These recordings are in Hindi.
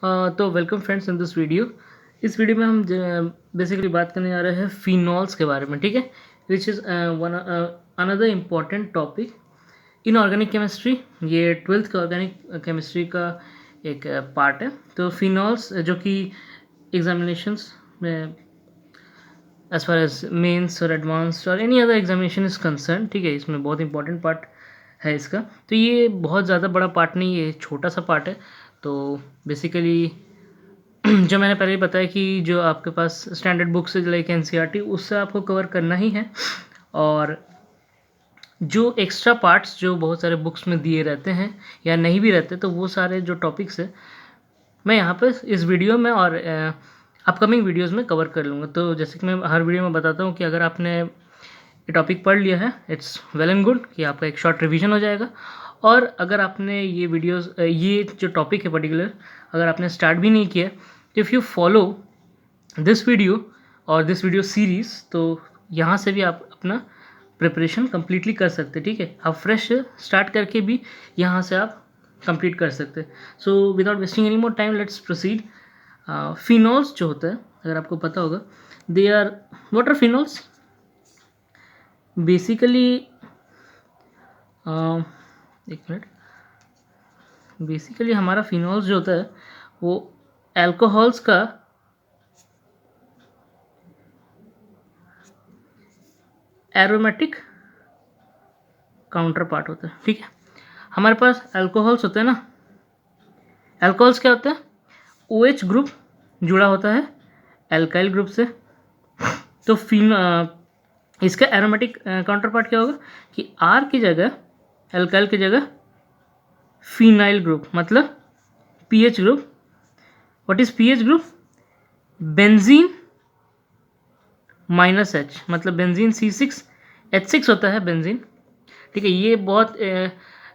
तो welcome friends in this video. इस वीडियो में हम बेसिकली बात करने जा रहे हैं फिनॉल्स के बारे में, ठीक है, which is one another important topic in organic chemistry. ये 12th का ऑर्गेनिक केमिस्ट्री का एक पार्ट है। तो फिनॉल्स जो कि एग्जामिनेशंस में एज फार एज मेंस और एडवांस्ड और any other examination is concern, ठीक है, इसमें बहुत इंपॉर्टेंट पार्ट है इसका। तो ये बहुत ज़्यादा बड़ा पार्ट नहीं, ये छोटा सा पार्ट है। तो बेसिकली जो मैंने पहले ही बताया कि जो आपके पास स्टैंडर्ड बुक्स लाइक एनसीईआरटी उससे आपको कवर करना ही है, और जो एक्स्ट्रा पार्ट्स जो बहुत सारे बुक्स में दिए रहते हैं या नहीं भी रहते, तो वो सारे जो टॉपिक्स है मैं यहाँ पे इस वीडियो में और अपकमिंग वीडियोस में कवर कर लूँगा। तो जैसे कि मैं हर वीडियो में बताता हूँ कि अगर आपने ये टॉपिक पढ़ लिया है, इट्स वेल एंड गुड कि आपका एक शॉर्ट रिवीजन हो जाएगा। और अगर आपने ये वीडियोस ये जो टॉपिक है पर्टिकुलर अगर आपने स्टार्ट भी नहीं किया, तो if you follow this video और दिस वीडियो सीरीज़, तो यहाँ से भी आप अपना प्रिपरेशन कम्प्लीटली कर सकते हैं, ठीक है। आप फ्रेश स्टार्ट करके भी यहाँ से आप कंप्लीट कर सकते हैं। So without wasting any more time let's proceed. Phenols जो होता है, अगर आपको पता होगा, they are what are phenols basically. एक मिनट, बेसिकली हमारा फिनॉल्स जो होता है वो अल्कोहल्स का एरोमेटिक काउंटर पार्ट होता है, ठीक है। हमारे पास अल्कोहल्स होते हैं ना, अल्कोहल्स क्या होते हैं, OH ग्रुप जुड़ा होता है एल्काइल ग्रुप से। तो इसका एरोमेटिक काउंटर पार्ट क्या होगा कि R की जगह, एल्काइल की जगह फिनाइल ग्रुप, मतलब pH group. What is pH group? Benzene -H, मतलब बेंजीन C6H6 होता है बेंजीन, ठीक है। ये बहुत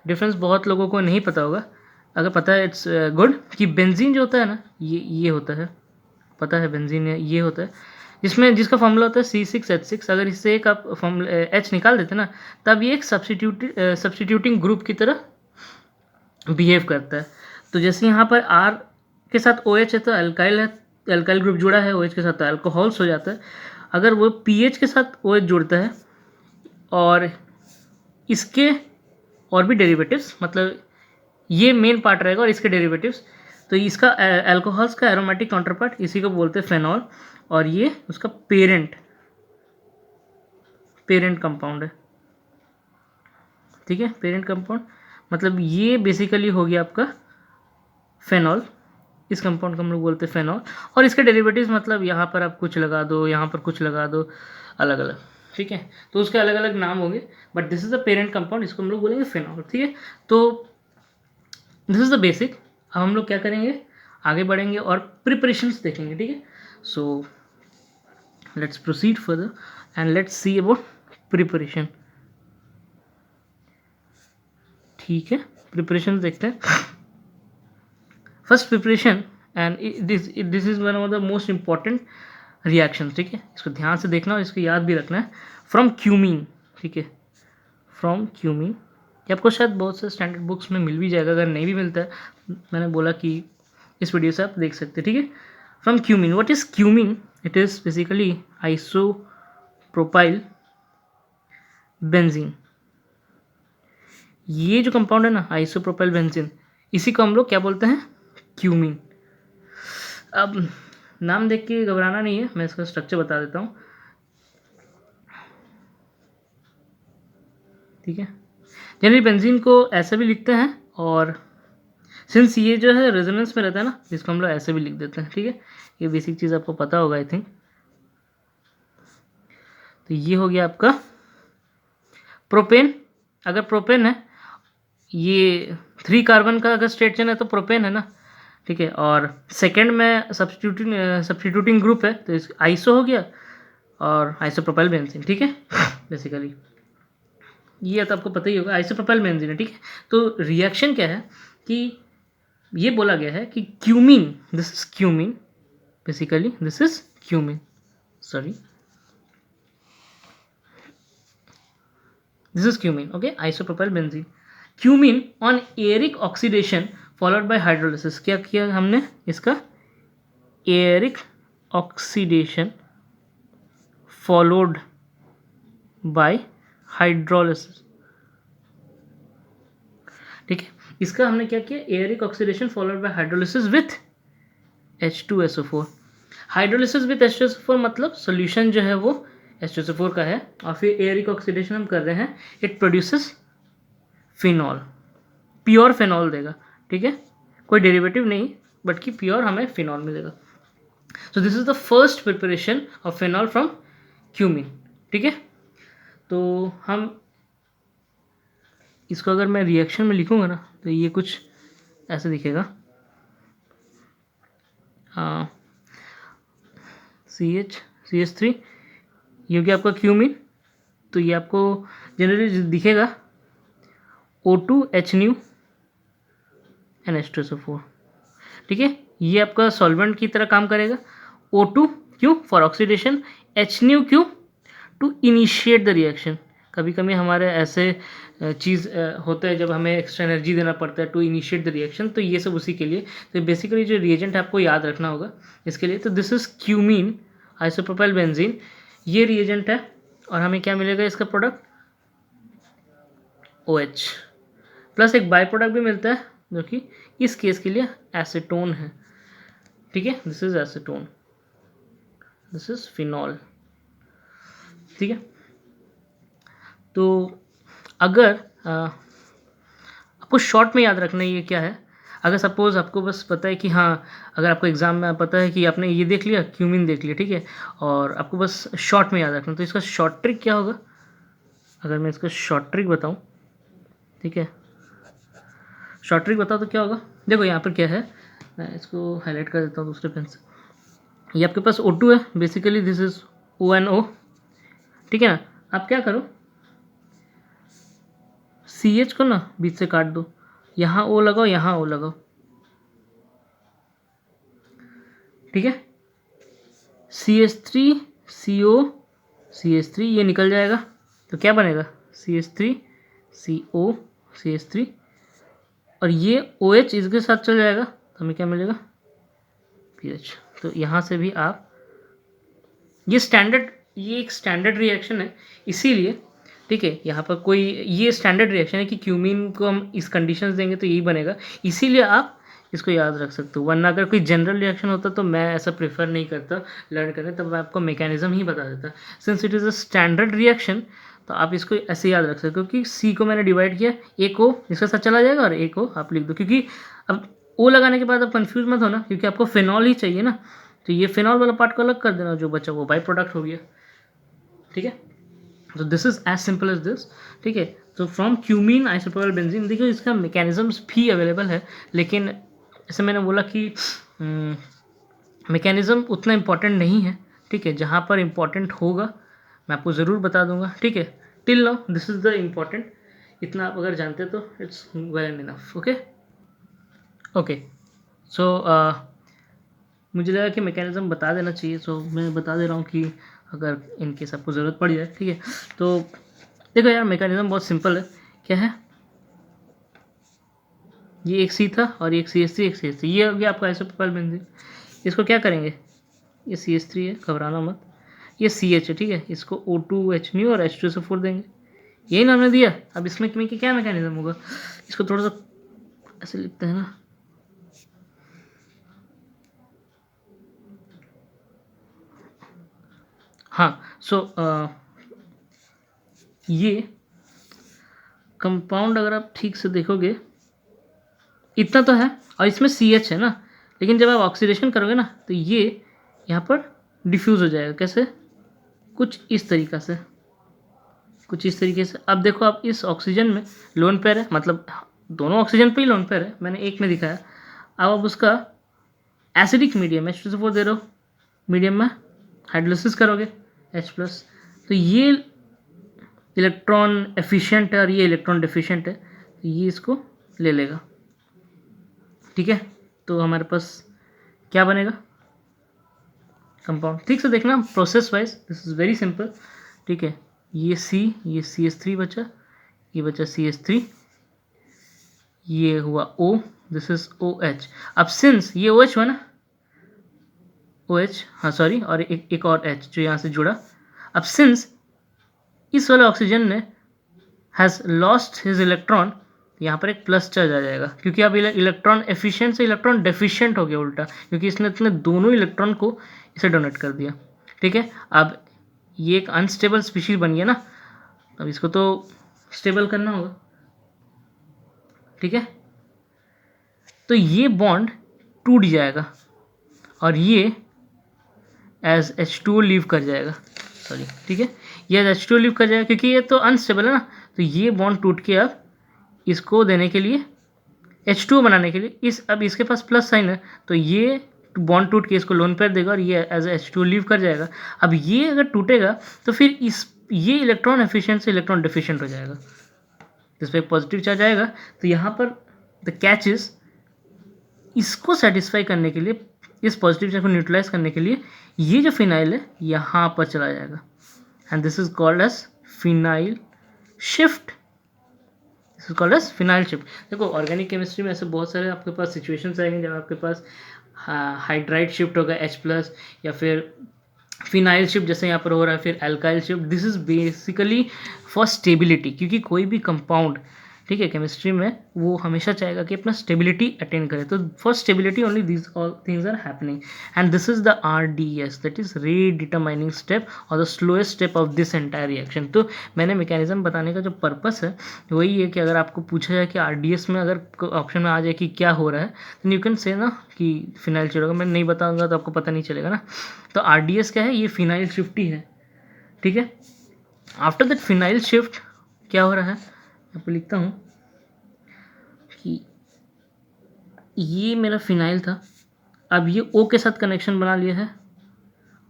डिफरेंस बहुत लोगों को नहीं पता होगा। अगर पता है इट्स गुड कि बेंजीन जो होता है ना, ये होता है, पता है बेंजीन ये होता है, जिसका फॉर्मूला होता है C6H6। अगर इससे एक आप फॉर्मूला H निकाल देते ना, तब ये एक सब्सटीट्यूटिंग ग्रुप की तरह बिहेव करता है। तो जैसे यहाँ पर R के साथ OH है तो अल्काइल है, अल्काइल ग्रुप जुड़ा है, OH के साथ तो अल्कोहल्स हो जाता है। अगर वो पीएच के साथ OH जुड़ता है और इसके और भी डेरिवेटिव्स, मतलब ये मेन पार्ट रहेगा और इसके डेरिवेटिव्स, तो इसका अल्कोहल्स का एरोमेटिक काउंटर पार्ट, इसी को बोलते हैं फेनॉल, और ये उसका पेरेंट कंपाउंड है, ठीक है। पेरेंट कंपाउंड मतलब ये बेसिकली हो गया आपका फेनॉल। इस कंपाउंड को हम लोग बोलते हैं फेनॉल, और इसके डेरिवेटिव्स मतलब यहाँ पर आप कुछ लगा दो, यहाँ पर कुछ लगा दो, अलग अलग, ठीक है। तो उसके अलग अलग नाम होंगे, but this is the parent compound, इसको हम लोग बोलेंगे फेनॉल, ठीक है। तो दिस इज द बेसिक। अब हम लोग क्या करेंगे, आगे बढ़ेंगे और प्रिपरेशंस देखेंगे, ठीक है। So let's proceed further and let's see about preparation, ठीक है। प्रिपरेशन देखते हैं। First preparation, and this is one of the most important reaction, ठीक है। इसको ध्यान से देखना और इसको याद भी रखना है। फ्रॉम क्यूमीन, ठीक है, फ्रॉम क्यूमीन, ये आपको शायद बहुत से स्टैंडर्ड बुक्स में मिल भी जाएगा, अगर नहीं भी मिलता है मैंने बोला कि इस वीडियो से आप देख सकते हैं, ठीक है। From cumene, what is cumene? It is basically isopropyl benzene. ये जो कंपाउंड है ना, आइसोप्रोपाइल बेंजीन, इसी को हम लोग क्या बोलते हैं, क्यूमीन। अब नाम देख के घबराना नहीं है, मैं इसका स्ट्रक्चर बता देता हूँ, ठीक है। जनरली बेंजीन को ऐसे भी लिखते हैं, और सिंस ये जो है रेजोनेंस में रहता है ना, इसको हम लोग ऐसे भी लिख देते हैं, ठीक है। ये बेसिक चीज़ आपको पता होगा आई थिंक। तो ये हो गया आपका प्रोपेन। अगर प्रोपेन है, ये 3 कार्बन का अगर स्ट्रेट चेन है तो प्रोपेन है ना, ठीक है। और सेकेंड में सब्सटीट्यूटिंग ग्रुप है, तो इस आइसो हो गया और आइसोप्रोपाइल बेंजीन, ठीक है। बेसिकली ये तो आपको पता ही होगा, आइसोप्रोपाइल बेंजीन है, ठीक है। तो रिएक्शन क्या है कि ये बोला गया है कि cumene, this is cumene, basically this is cumene, sorry, this is cumene, okay, isopropyl benzene. Cumene on aeric oxidation followed by hydrolysis. क्या किया हमने, इसका aerial oxidation followed by hydrolysis. ठीक है, इसका हमने क्या किया, aerial oxidation followed by hydrolysis with H2SO4। Hydrolysis with H2SO4 मतलब सोल्यूशन जो है वो H2SO4 का है, और फिर एरिक ऑक्सीडेशन हम कर रहे हैं, it produces phenol, pure phenol देगा। ठीक है, कोई डेरिवेटिव नहीं, बट कि प्योर हमें फिनॉल मिलेगा। सो this is the first preparation of phenol from cumene. ठीक है, तो हम इसको अगर मैं रिएक्शन में लिखूंगा ना, तो ये कुछ ऐसे दिखेगा। CH3, ये हो गया आपका क्यूमीन। तो ये आपको जनरली दिखेगा O2H न्यू H2SO4। ठीक है, ये आपका सॉल्वेंट की तरह काम करेगा। O2 क्यों, फॉर ऑक्सीडेशन, H न्यू क्यों, टू इनिशिएट द रिएक्शन। कभी कभी हमारे ऐसे चीज़ होता है जब हमें एक्स्ट्रा एनर्जी देना पड़ता है टू इनिशिएट द रिएक्शन, तो ये सब उसी के लिए। तो बेसिकली जो रिएजेंट है आपको याद रखना होगा इसके लिए। तो this is cumene isopropyl benzene, ये रिएजेंट है, और हमें क्या मिलेगा इसका प्रोडक्ट, OH प्लस एक बाई प्रोडक्ट भी मिलता है जो कि इस केस के लिए एसीटोन है। ठीक है, this is acetone, this is phenol. ठीक है, तो अगर आपको शॉर्ट में याद रखना है ये क्या है, अगर सपोज आपको बस पता है कि हाँ, अगर आपको एग्जाम में पता है कि आपने ये देख लिया, क्यूमीन देख लिया, ठीक है, और आपको बस शॉर्ट में याद रखना, तो इसका शॉर्ट ट्रिक क्या होगा। अगर मैं इसका शॉर्ट ट्रिक बताऊँ, ठीक है, शॉर्ट ट्रिक बताओ तो क्या होगा। देखो यहाँ पर क्या है, मैं इसको हाईलाइट कर देता हूँ दूसरे पेन से। ये आपके पास O2 है, बेसिकली दिस इज ONO। ठीक है ना, आप क्या करो, CH को ना बीच से काट दो, यहाँ O लगाओ, यहाँ O लगाओ। ठीक है, CH3 CO CH3 ये निकल जाएगा, तो क्या बनेगा, CH3 CO CH3, और ये OH इसके साथ चल जाएगा, तो हमें क्या मिलेगा, PH। तो यहाँ से भी आप ये एक स्टैंडर्ड रिएक्शन है, इसीलिए ठीक है, यहाँ पर कोई ये स्टैंडर्ड रिएक्शन है कि क्यूमीन को हम इस कंडीशंस देंगे तो यही बनेगा, इसीलिए आप इसको याद रख सकते हो। वरना अगर कोई जनरल रिएक्शन होता तो मैं ऐसा प्रेफर नहीं करता लर्न करने, तब मैं आपको मैकेनिज्म ही बता देता। Since it is a standard reaction, तो आप इसको ऐसे याद रख सकते हो, क्योंकि C को मैंने डिवाइड किया, एक O इसके साथ चला जाएगा और एक O आप लिख दो, क्योंकि अब O लगाने के बाद आप कन्फ्यूज मत होना, क्योंकि आपको फिनॉल ही चाहिए ना, तो ये फिनॉल वाला पार्ट को अलग कर देना, जो बचा वो बाई प्रोडक्ट हो गया। ठीक है, तो this is as simple as this. ठीक है, तो फ्रॉम क्यूमीन आइसोप्रोपाइल बेंजीन, देखिए इसका मैकेनिज्म्स भी अवेलेबल है, लेकिन जैसे मैंने बोला कि मैकेनिज्म उतना इम्पॉर्टेंट नहीं है। ठीक है, जहाँ पर इम्पॉर्टेंट होगा मैं आपको ज़रूर बता दूंगा। ठीक है, till now this is the important, इतना आप अगर जानते तो it's well and enough. Okay, so मुझे लगा कि मैकेनिज्म बता देना चाहिए, सो मैं बता दे रहा हूँ कि अगर इनकेस आपको ज़रूरत पड़ जाए। ठीक है, तो देखो यार, मैकेनिज्म बहुत सिंपल है। क्या है, ये एक C था और एक CH3 एक CH3, ये हो गया आपका आइसोप्रोपाइल बेंजीन। इसको क्या करेंगे, ये CH3 है, घबराना मत, ये CH है, ठीक है, इसको O2H न्यू और H2SO4 देंगे, यही ना हमने दिया। अब इसमें क्या मैकेनिज्म होगा, इसको थोड़ा सा ऐसे लिखते हैं ना, हाँ, सो ये कंपाउंड अगर आप ठीक से देखोगे इतना तो है, और इसमें CH है ना, लेकिन जब आप ऑक्सीडेशन करोगे ना, तो ये यहाँ पर डिफ्यूज़ हो जाएगा। कैसे, कुछ इस तरीके से। अब देखो, आप इस ऑक्सीजन में लोन पेयर है, मतलब दोनों ऑक्सीजन पे ही लोन पेयर है, मैंने एक में दिखाया। अब आप उसका एसिडिक मीडियम H2SO4 दे रहे हो, मीडियम में हाइड्रोलिसिस करोगे H+, तो ये इलेक्ट्रॉन एफिशिएंट है और ये इलेक्ट्रॉन डिफिशिएंट है, तो ये इसको ले लेगा। ठीक है, तो हमारे पास क्या बनेगा, कंपाउंड। ठीक से देखना process wise, this is very simple. ठीक है, ये CH3 बचा, ये बचा CH3, ये हुआ O, दिस इज OH। अब सिंस ये OH हुआ ना, OH, हाँ सॉरी, और एक और H जो यहाँ से जुड़ा। अब सिंस इस वाले ऑक्सीजन ने हैज़ लॉस्ट हिज इलेक्ट्रॉन, यहाँ पर एक प्लस चार्ज आ जाएगा, क्योंकि अब इलेक्ट्रॉन एफिशिएंट से इलेक्ट्रॉन डेफिशिएंट हो गया उल्टा, क्योंकि इसने इतने दोनों इलेक्ट्रॉन को इसे डोनेट कर दिया। ठीक है, अब ये एक अनस्टेबल स्पीशीज बन गया ना, अब इसको तो स्टेबल करना होगा। ठीक है, तो ये बॉन्ड टूट जाएगा और ये एज H2O लीव कर जाएगा, सॉरी, ठीक है, ये एज H2O लीव कर जाएगा, क्योंकि ये तो अनस्टेबल है ना, तो ये बॉन्ड टूट के अब इसको देने के लिए, H2O बनाने के लिए, अब इसके पास प्लस साइन है, तो ये बॉन्ड टूट के इसको लोन पेयर देगा और ये एज H2O लीव कर जाएगा। अब ये अगर टूटेगा तो फिर ये इलेक्ट्रॉन एफिशिएंट से इलेक्ट्रॉन डेफिशिएंट हो जाएगा, इस पर एक पॉजिटिव चार्ज आएगा। तो यहाँ पर द कैच इज, इसको सेटिस्फाई करने के लिए, इस पॉजिटिव चार्ज को न्यूट्रलाइज करने के लिए ये जो फिनाइल है यहाँ पर चला जाएगा, and this is called as phenyl shift. This is called as phenyl shift. देखो ऑर्गेनिक केमिस्ट्री में ऐसे बहुत सारे आपके पास सिचुएशंस आएंगे जब आपके पास हाइड्राइड शिफ्ट होगा H+, या फिर फिनाइल शिफ्ट जैसे यहाँ पर हो रहा है, फिर alkyl shift. This is basically for stability, क्योंकि कोई भी कंपाउंड, ठीक है, केमिस्ट्री में वो हमेशा चाहेगा कि अपना स्टेबिलिटी अटेन करे, तो for stability only this all things are happening, and this is the RDS, that is rate determining step और the slowest step of this entire reaction. तो मैंने मैकेनिज्म बताने का जो पर्पस है वही है कि अगर आपको पूछा जाए कि RDS में अगर ऑप्शन में आ जाए कि क्या हो रहा है, तो यू कैन से ना कि फिनाइल शिफ्ट होगा। मैं नहीं बताऊंगा तो आपको पता नहीं चलेगा ना। तो RDS क्या है, ये फिनाइल शिफ्ट ही है। ठीक है, आफ्टर दैट फिनाइल शिफ्ट क्या हो रहा है, यहाँ पर लिखता हूँ कि ये मेरा फिनाइल था, अब ये O के साथ कनेक्शन बना लिया है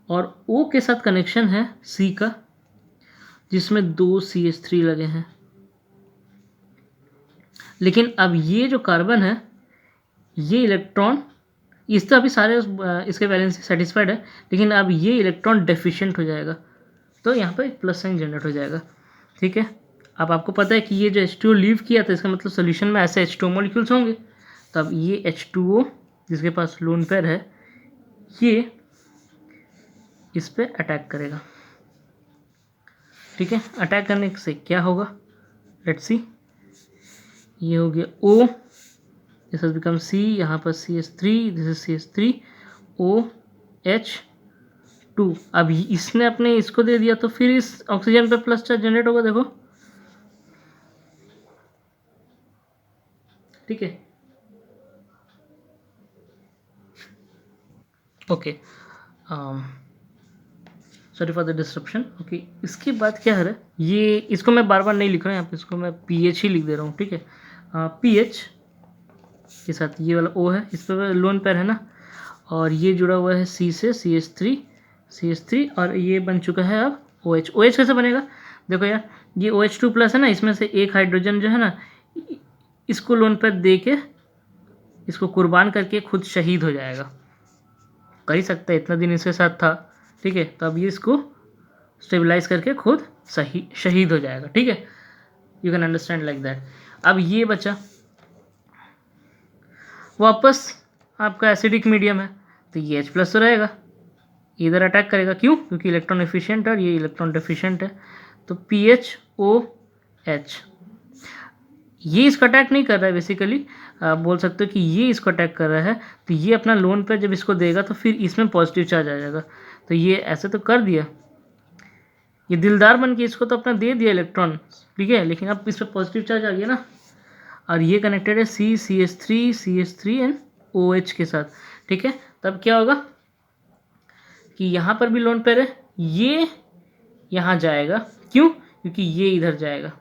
और O के साथ कनेक्शन है C का, जिसमें 2 CH3 लगे हैं। लेकिन अब ये जो कार्बन है, ये इलेक्ट्रॉन, इस तो अभी सारे इसके वैलेंसी सेटिस्फाइड है, लेकिन अब ये इलेक्ट्रॉन डेफिशिएंट हो जाएगा, तो यहाँ पर एक प्लस साइन जनरेट हो जाएगा। ठीक है, अब आपको पता है कि ये जो H2O लीव किया था, इसका मतलब सोल्यूशन में ऐसे H2O मॉलिक्यूल्स होंगे, तो अब ये H2O जिसके पास लोन पेयर है, ये इस पे अटैक करेगा। ठीक है, अटैक करने से क्या होगा, लेट्स सी, ये हो गया O, this has become C, यहाँ पर CH3, this is CH3, OH2। अब इसने अपने इसको दे दिया, तो फिर इस ऑक्सीजन पे प्लस चार्ज जनरेट होगा, देखो। ठीक है, okay, sorry for the disruption. Okay, इसके बाद क्या है, ये इसको मैं बार बार नहीं लिख रहा हूँ यहाँ पे, इसको मैं PH ही लिख दे रहा हूँ। ठीक है, PH के साथ ये वाला O है, इस पर लोन पेयर है ना, और ये जुड़ा हुआ है C से, CH3, और ये बन चुका है अब OH। OH कैसे बनेगा, देखो यार, ये OH2 प्लस है ना, इसमें से एक हाइड्रोजन जो है ना, इसको लोन पेयर दे के, इसको कुर्बान करके खुद शहीद हो जाएगा, कर ही सकता है, इतना दिन इसके साथ था। ठीक है, तो अब ये इसको स्टेबलाइज करके खुद शहीद हो जाएगा। ठीक है, you can understand like that. अब ये बचा वापस आपका एसिडिक मीडियम है, तो ये H+ तो रहेगा, इधर अटैक करेगा, क्यों, क्योंकि इलेक्ट्रॉन एफिशिएंट है और ये इलेक्ट्रॉन डेफिशिएंट है, तो PHOH। ये इसको अटैक नहीं कर रहा है, बेसिकली आप बोल सकते हो कि ये इसको अटैक कर रहा है, तो ये अपना लोन पे जब इसको देगा तो फिर इसमें पॉजिटिव चार्ज आ जाएगा, तो ये ऐसे तो कर दिया, ये दिलदार बन के इसको तो अपना दे दिया इलेक्ट्रॉन। ठीक है, लेकिन अब इस पर पॉजिटिव चार्ज आ गया ना, और ये कनेक्टेड है CH3 एंड OH के साथ। ठीक है, तब क्या होगा कि यहाँ पर भी लोन पेयर है, ये यहाँ जाएगा, क्यों, क्योंकि ये इधर जाएगा,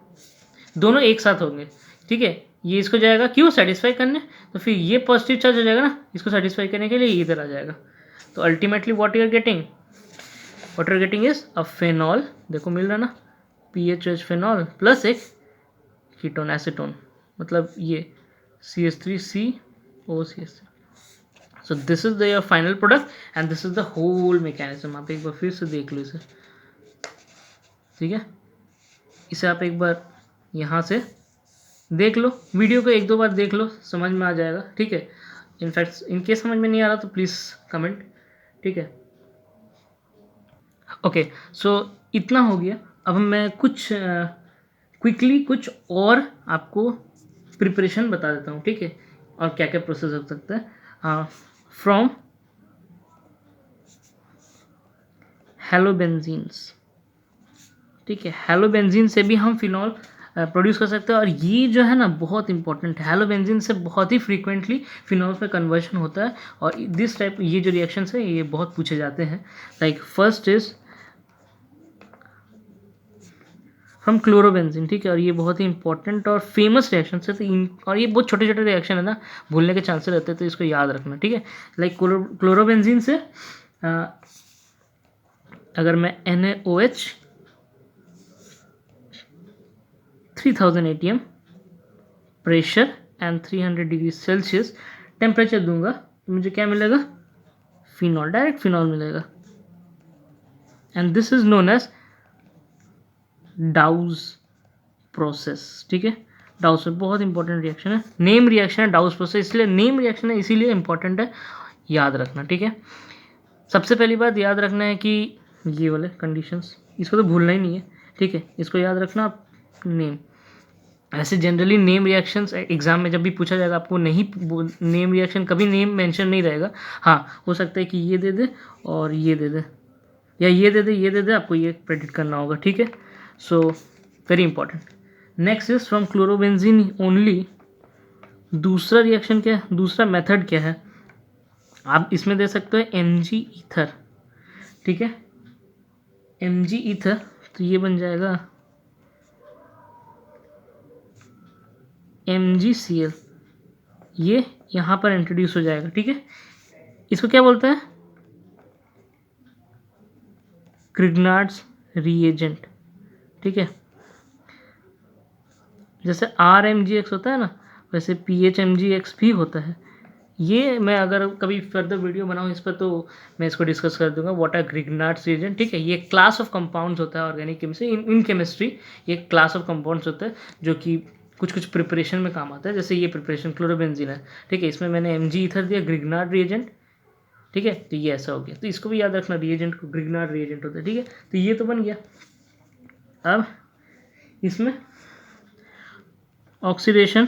दोनों एक साथ होंगे। ठीक है, ये इसको जाएगा, क्यों, सेटिस्फाई करने, तो फिर ये पॉजिटिव चार्ज हो जाएगा ना, इसको सेटिस्फाई करने के लिए ये इधर आ जाएगा। तो ultimately what you are getting is a phenol, देखो मिल रहा ना, PHOH फेनॉल प्लस एक कीटोन एसीटोन, मतलब ये CH3COCH3। So this is the your final product and this is the whole mechanism. आप एक बार फिर से देख लो इसे। ठीक है, इसे आप एक बार यहाँ से देख लो वीडियो को, 1-2 बार देख लो, समझ में आ जाएगा, ठीक है। इनफैक्ट इनकेस समझ में नहीं आ रहा तो प्लीज़ कमेंट, ठीक है। ओके, सो इतना हो गया। अब मैं कुछ क्विकली कुछ और आपको प्रिपरेशन बता देता हूँ, ठीक है, और क्या क्या प्रोसेस हो सकता है फ्रॉम हेलोबेंजीन्स, ठीक है। हेलोबेंजीन से भी हम फिनॉल प्रोड्यूस कर सकते हैं, और ये जो है ना बहुत इंपॉर्टेंट है, हेलोबेंजीन से बहुत ही फ्रीक्वेंटली फिनॉल में कन्वर्शन होता है, और दिस टाइप ये जो रिएक्शंस है ये बहुत पूछे जाते हैं। Like first is from chlorobenzene, ठीक है, और ये बहुत ही इंपॉर्टेंट और फेमस रिएक्शन है, तो और ये बहुत छोटे छोटे रिएक्शन है ना, भूलने के चांसेस रहते हैं, तो इसको याद रखना, ठीक है। लाइक क्लोरोबेंजीन से अगर मैं NaOH 3000 atm pressure and 300 degree celsius temperature दूंगा तो मुझे क्या मिलेगा, फिनॉल, डायरेक्ट फिनॉल मिलेगा। And this is known as Dow's process, ठीक है। डाउज प्रोसेस बहुत इंपॉर्टेंट रिएक्शन है, नेम रिएक्शन है डाउज प्रोसेस, इसलिए नेम रिएक्शन है, इसीलिए इंपॉर्टेंट है, याद रखना, ठीक है। सबसे पहली बात याद रखना है कि ये वाले कंडीशंस, इसको तो भूलना ही नहीं है, ठीक है, इसको याद रखना आप। नेम, ऐसे जनरली नेम रिएक्शंस एग्जाम में जब भी पूछा जाएगा आपको नहीं, नेम रिएक्शन कभी नेम मेंशन नहीं रहेगा। हाँ, हो सकता है कि ये दे दे और ये दे दे, या ये दे दे ये दे दे, आपको ये प्रेडिक्ट करना होगा, ठीक है। So very important. Next is from chlorobenzene only. दूसरा रिएक्शन क्या है, दूसरा मेथड क्या है, आप इसमें दे सकते हो Mg ईथर, ठीक है, Mg ईथर, तो ये बन जाएगा MgCl, ये यहाँ पर इंट्रोड्यूस हो जाएगा, ठीक है। इसको क्या बोलते हैं, ग्रिग्नार्ड्स रिएजेंट, ठीक है। जैसे RMgX होता है ना, वैसे PHMgX भी होता है। ये मैं अगर कभी फर्दर वीडियो बनाऊँ इस पर तो मैं इसको डिस्कस कर दूंगा, व्हाट आर ग्रिग्नार्ड्स रिएजेंट, ठीक है। ये क्लास ऑफ कंपाउंड्स होता है ऑर्गेनिक केमिस्ट्री, इन केमिस्ट्री ये क्लास ऑफ कंपाउंड्स होता है जो कि कुछ कुछ प्रिपरेशन में काम आता है। जैसे ये प्रिपरेशन क्लोरोबेंजीन है, ठीक है, इसमें मैंने Mg ईथर दिया, ग्रिग्नार्ड रिएजेंट, ठीक है, तो ये ऐसा हो गया। तो इसको भी याद रखना, रिएजेंट को ग्रिग्नार्ड रिएजेंट होता है, ठीक है। तो ये तो बन गया। अब इसमें ऑक्सीडेशन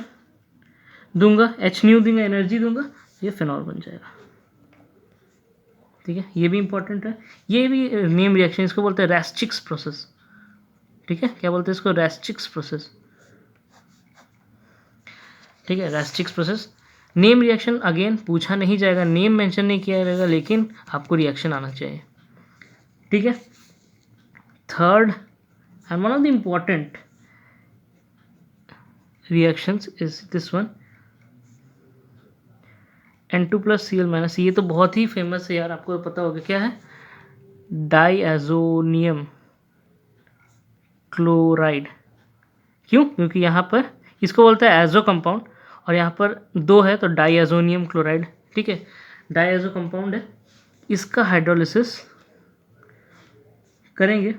दूंगा, H दूंगा, एनर्जी दूंगा, ये फिनॉल बन जाएगा, ठीक है। ये भी इंपॉर्टेंट है, ये भी नेम रिएक्शन, इसको बोलते हैं रैस्चिक्स प्रोसेस, ठीक है। क्या बोलते हैं इसको, रैस्चिक्स प्रोसेस, ठीक है, रैस्चिक्स प्रोसेस। नेम रिएक्शन अगेन पूछा नहीं जाएगा, नेम मेंशन नहीं किया जाएगा, लेकिन आपको रिएक्शन आना चाहिए, ठीक है। Third and one of the important reactions is this one, N2+Cl-, ये तो बहुत ही फेमस है यार, आपको पता होगा क्या है, डाईएजोनियम क्लोराइड। क्यों, क्योंकि यहाँ पर इसको बोलते हैं एजो कंपाउंड, और यहाँ पर 2 है तो डाईएजोनियम क्लोराइड, ठीक है, डाईएजो कंपाउंड है। इसका हाइड्रोलिसिस करेंगे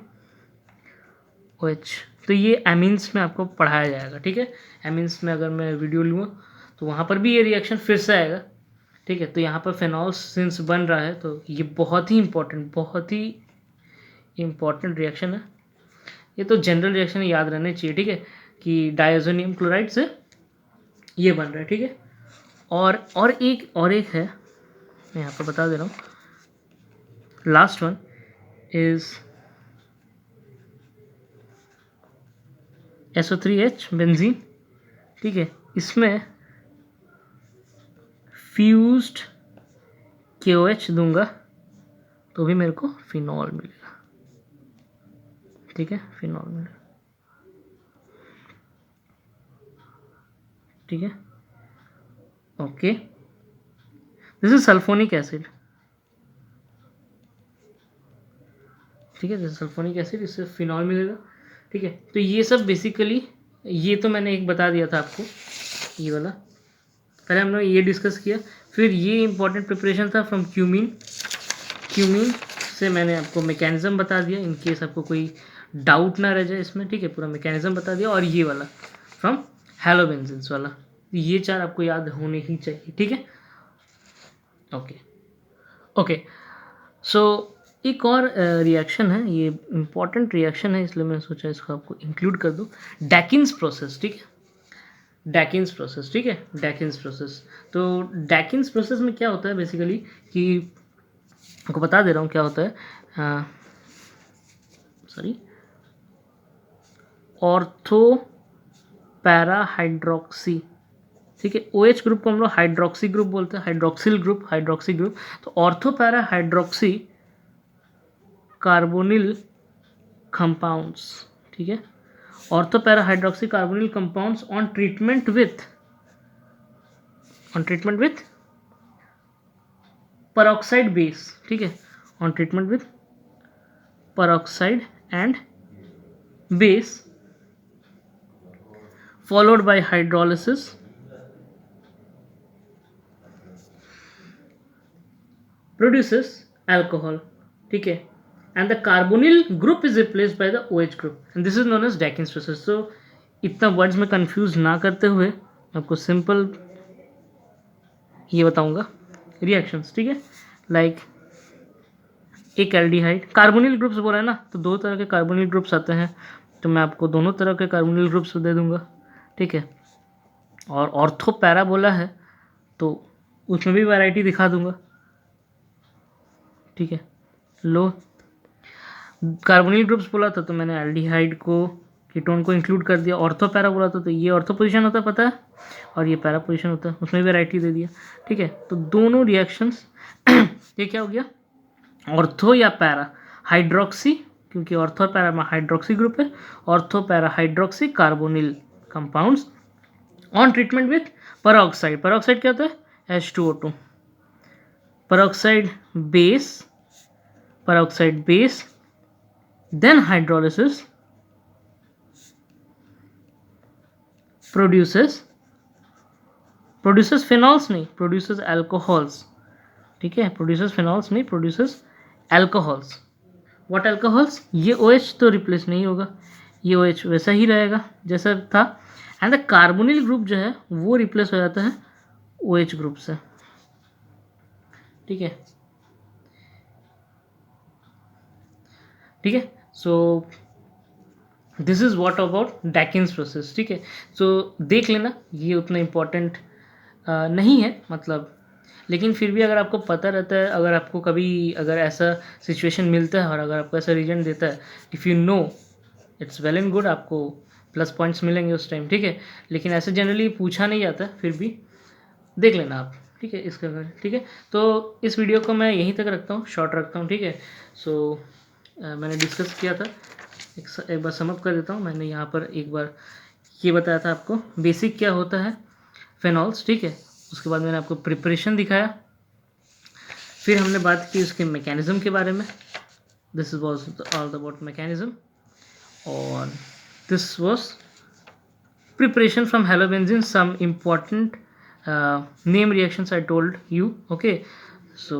OH, तो ये एमीन्स में आपको पढ़ाया जाएगा, ठीक है। एमीन्स में अगर मैं वीडियो लूँ तो वहाँ पर भी ये रिएक्शन फिर से आएगा, ठीक है। तो यहाँ पर फेनॉल सिंस बन रहा है, तो ये बहुत ही इम्पॉर्टेंट रिएक्शन है। ये तो जनरल रिएक्शन याद रहने चाहिए, ठीक है, कि डाईएजोनियम क्लोराइड से ये बन रहा है, ठीक है। और एक है, मैं यहाँ पर बता दे रहा हूँ, last one is SO3H benzene, ठीक है। इसमें फ्यूज्ड KOH दूंगा तो भी मेरे को फिनॉल मिलेगा, ठीक है, फिनॉल मिलेगा, ठीक है। Okay, this is sulphonic acid, ठीक है, जैसे सल्फोनिक एसिड, इससे फिनॉल मिलेगा, ठीक है। तो ये सब बेसिकली, ये तो मैंने एक बता दिया था आपको, ये वाला पहले हमने ये डिस्कस किया। फिर ये इंपॉर्टेंट प्रिपरेशन था फ्रॉम क्यूमीन से मैंने आपको मैकेनिज्म बता दिया, इन केस आपको कोई डाउट ना रह जाए इसमें, ठीक है, पूरा मैकेनिज्म बता दिया। और ये वाला फ्रॉम हैलोबेंजीन्स वाला। ये 4 आपको याद होने ही चाहिए, ठीक है। ओके, सो एक और रिएक्शन है, ये इम्पॉर्टेंट रिएक्शन है, इसलिए मैंने सोचा इसको आपको इंक्लूड कर दूँ। डैकिन्स प्रोसेस, ठीक है, डैकिन्स प्रोसेस, ठीक है, डैकिन्स प्रोसेस। तो डैकिन्स प्रोसेस में क्या होता है बेसिकली कि आपको बता दे रहा हूँ क्या होता है। सॉरी, ऑर्थो पैरा हाइड्रोक्सी, ठीक है। OH ग्रुप को हम लोग हाइड्रोक्सी ग्रुप बोलते हैं, हाइड्रोक्सिल ग्रुप, हाइड्रोक्सी ग्रुप। तो ortho para hydroxy carbonyl compounds, ठीक है, ortho para hydroxy carbonyl compounds on treatment with peroxide base, ठीक है, on treatment with peroxide and base followed by hydrolysis produces alcohol, ठीक है, and the carbonyl group is replaced by the OH group and this is known as Dawkins process। so इतना वर्ड्स में कंफ्यूज ना करते हुए आपको सिंपल ये बताऊंगा रिएक्शंस, ठीक है। लाइक एक एल्डिहाइड, कार्बोनिल ग्रुप्स बोला है ना, तो 2 तरह के कार्बोनिल ग्रुप्स आते हैं, तो मैं आपको दोनों तरह के कार्बोनिल ग्रुप्स दे दूंगा, ठीक है। और ऑर्थो पैरा बोला है तो उसमें भी वैरायटी दिखा दूंगा, ठीक है। लो कार्बोनिल ग्रुप्स बोला था तो मैंने एल्डिहाइड को, कीटोन को इंक्लूड कर दिया। ऑर्थो पैरा बोला था तो ये ऑर्थो पोजीशन होता है, पता है, और ये पैरा पोजीशन होता है, उसमें वैरायटी दे दिया, ठीक है। तो दोनों रिएक्शंस ये क्या हो गया, ऑर्थो या पैरा हाइड्रोक्सी, क्योंकि ऑर्थो पैरा में हाइड्रोक्सी ग्रुप है, ortho para hydroxy carbonyl compounds on treatment with peroxide। peroxide क्या होता है, H2O2, peroxide base then hydrolysis produces phenols नहीं, produces alcohols, ठीक है, produces phenols नहीं, produces alcohols। what alcohols, ये OH तो रिप्लेस नहीं होगा, ये OH वैसा ही रहेगा जैसा था, एंड द कार्बोनिल ग्रुप जो है वो रिप्लेस हो जाता है OH ग्रुप से, ठीक है, ठीक है। So this is what about Dakin's process, ठीक है। सो देख लेना, ये उतना इम्पोर्टेंट नहीं है मतलब, लेकिन फिर भी अगर आपको पता रहता है, अगर आपको कभी अगर ऐसा सिचुएशन मिलता है और अगर आपको ऐसा रीजन देता है, if you know it's well and good, आपको प्लस पॉइंट्स मिलेंगे उस टाइम, ठीक है। लेकिन ऐसे जनरली पूछा नहीं जाता, फिर भी देख लेना आप, ठीक है, इसके बारे, ठीक है। तो इस वीडियो को मैं यहीं तक रखता हूँ, शॉर्ट रखता हूँ, ठीक है। सो मैंने डिस्कस किया था, एक बार समअप कर देता हूँ। मैंने यहाँ पर एक बार ये बताया था आपको बेसिक क्या होता है फेनॉल्स, ठीक है। उसके बाद मैंने आपको प्रिपरेशन दिखाया, फिर हमने बात की उसके मैकेनिज्म के बारे में, this was all about mechanism, और this was preparation from halobenzene, some important name reactions I told you, okay। so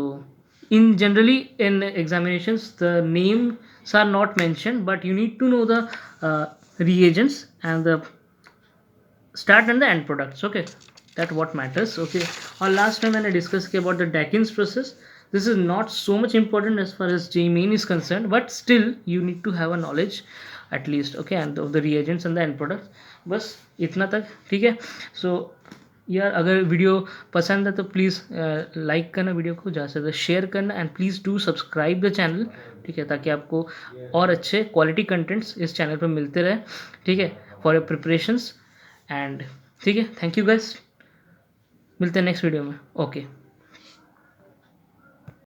in generally in examinations the names are not mentioned, but you need to know the reagents and the start and the end products, okay, that what matters, okay। और last में मैंने discuss किया about the Dawkins process। this is not so much important as far as JEE Main is concerned, but still you need to have a knowledge at least, okay, and of the reagents and the end products, बस इतना तक, ठीक है। so यार अगर वीडियो पसंद है तो प्लीज़ लाइक करना, वीडियो को ज़्यादा से ज़्यादा शेयर करना, and please do subscribe the channel, ठीक है, ताकि आपको और अच्छे क्वालिटी कंटेंट्स इस चैनल पर मिलते रहे, ठीक है, फॉर योर प्रिपरेशंस एंड, ठीक है। थैंक यू गाइस, मिलते हैं नेक्स्ट वीडियो में, ओके।